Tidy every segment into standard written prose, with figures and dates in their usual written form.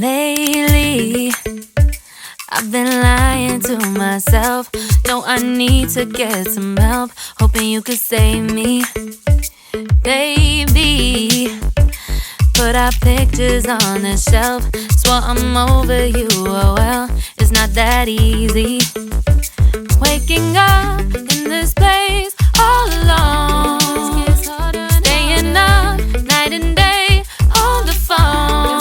Lately, I've been lying to myself. No, I need to get some help. Hoping you could save me, baby. Put our pictures on the shelf. Swore I'm over you, oh well, it's not that easy. Waking up in this place all alone, staying up night and day on the phone.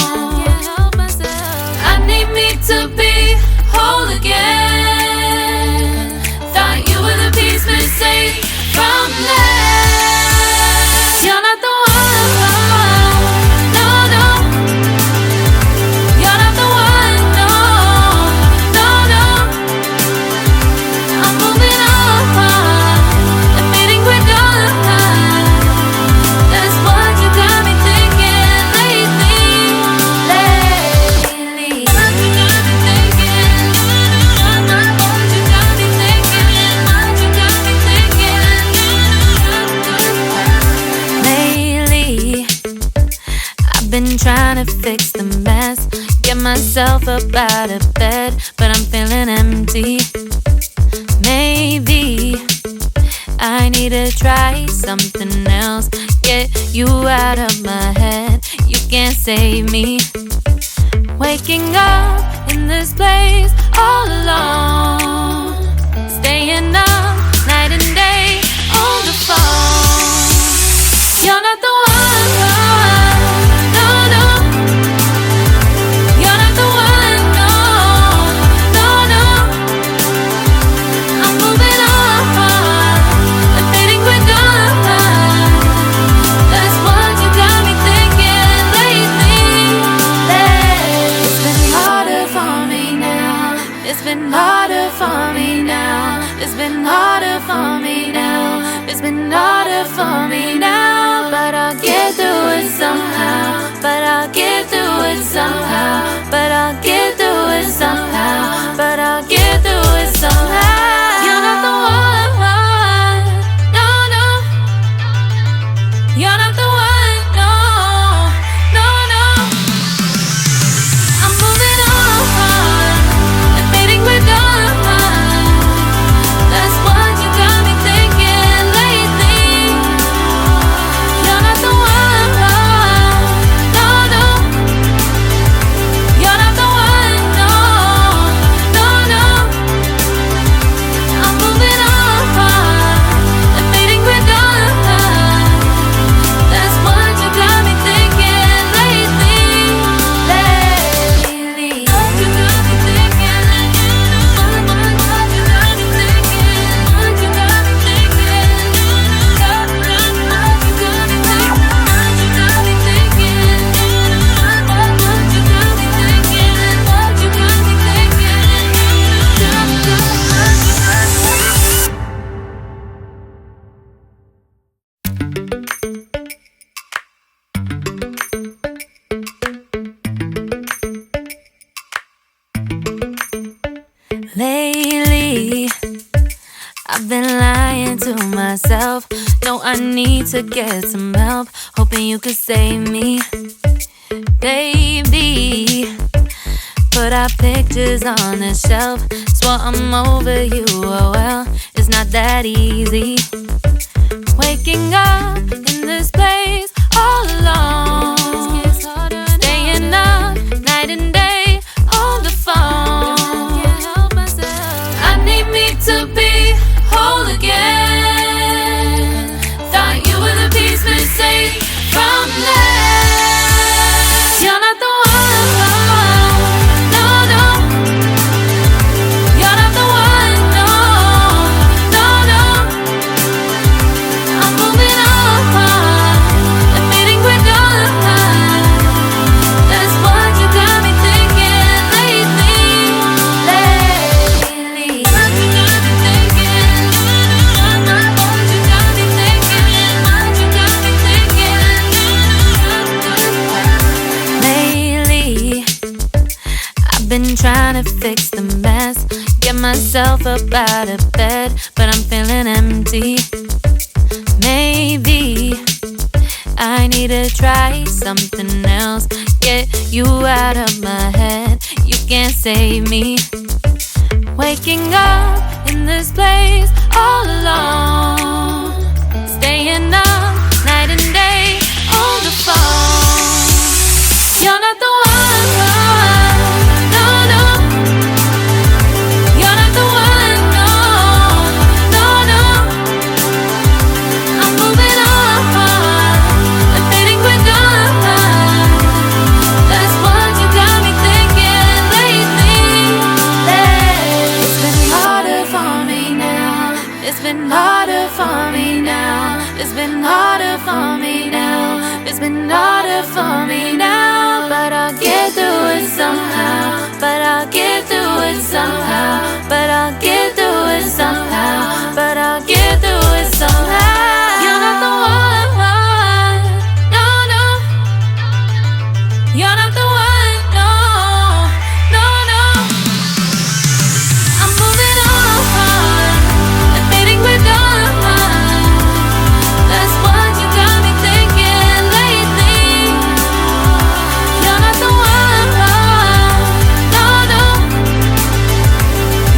I need me to be whole again. Thought you were the piece missing from left. You're not the one, no, no. You're not the one, no, no, no. I'm moving on and meeting we're done. That's what you got me thinking lately. What you got me thinking? What you got me thinking? What you got me thinking? Lately, I've been trying to fix the mess, get myself up out of bed, but I'm feeling empty. Maybe I need to try something else. Get you out of my head, you can't save me. Waking up in this place all alone, staying up night and day on the phone. You're not the one, no, no. You're not the one, no, no, no. I'm moving on and feeling we're done. That's what you got me thinking lately. It's been harder for me now. It's been harder for me now. It's been harder for me now. It's been harder for me now. But I'll get through it somehow. But I'll get through it somehow. But I'll get through it somehow. But I'll get through it somehow. You're not the one, no, no. You're not the one, no, no, no. I'm moving on and meeting we're done. That's what you got me thinking lately. You're not the one, no, no. You're not the one, no, no, no. I'm moving on and meeting we're done. That's what you got me thinking lately. What you got me thinking? What you got me thinking? What you got me thinking? What you got me thinking? What you got me thinking? What you got me thinking? What you got me thinking? Lately, I've been lying to myself. No, I need to get some help. Hoping you could save me, baby. Put our pictures on the shelf. Swore I'm over you, oh well, it's not that easy. Waking up in this place all alone, staying up night and day on the phone. I need me to be whole again. Thought you were the piece missing from left. You're not the one, no, no. You're not the one, no, no, no. I'm moving on and meeting we're done. That's what you got me thinking lately. What you got me thinking? What you got me thinking? What you got me thinking? Lately, I've been trying to fix the mess, get myself up out of bed, but I'm I'm feeling empty. Maybe I need to try something else. Get you out of my head. You can't save me. Waking up in this place all alone. Staying up night and day on the phone. You're not the one, no, no. You're not the one, no, no, no. I'm moving on, admitting we're done. That's what you got me thinking lately. It's been harder for me now. It's been harder for me now. It's been harder for me now. It's been harder for me now. But I'll get through it somehow. But I'll get through it somehow. But I'll get through it somehow. But I'll get through it somehow. You're not the one, no, no. You're not the one, no, no, no. I'm moving on, admitting we're done. That's what you got me thinking lately. You're not the one, no, no.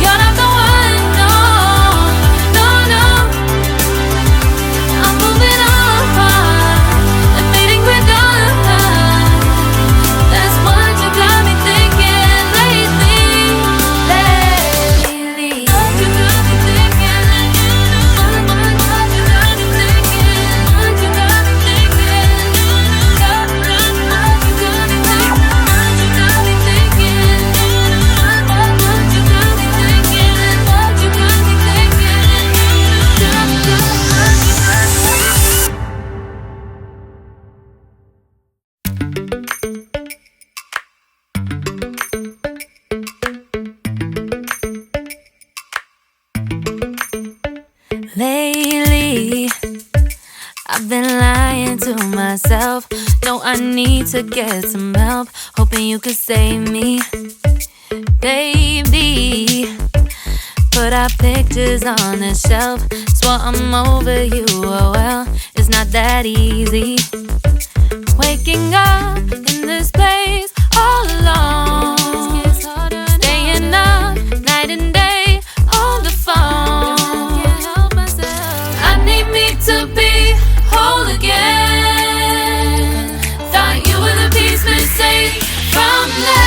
You're not the one, no, no, no. I'm moving on, admitting we're done. That's what you got me thinking lately. What you got me thinking? What you got me thinking? What you got me thinking? What you got me thinking? What you got me thinking? What you got me thinking? What you got me thinking? Lately, I've been lying to myself. No, I need to get some help. Hoping you could save me, baby. Put our pictures on the shelf. Swore I'm over you, oh well, it's not that easy. Waking up in this place all alone. Staying up night and day on the phone. I need me to be whole again. Thought you were the piece missing from that.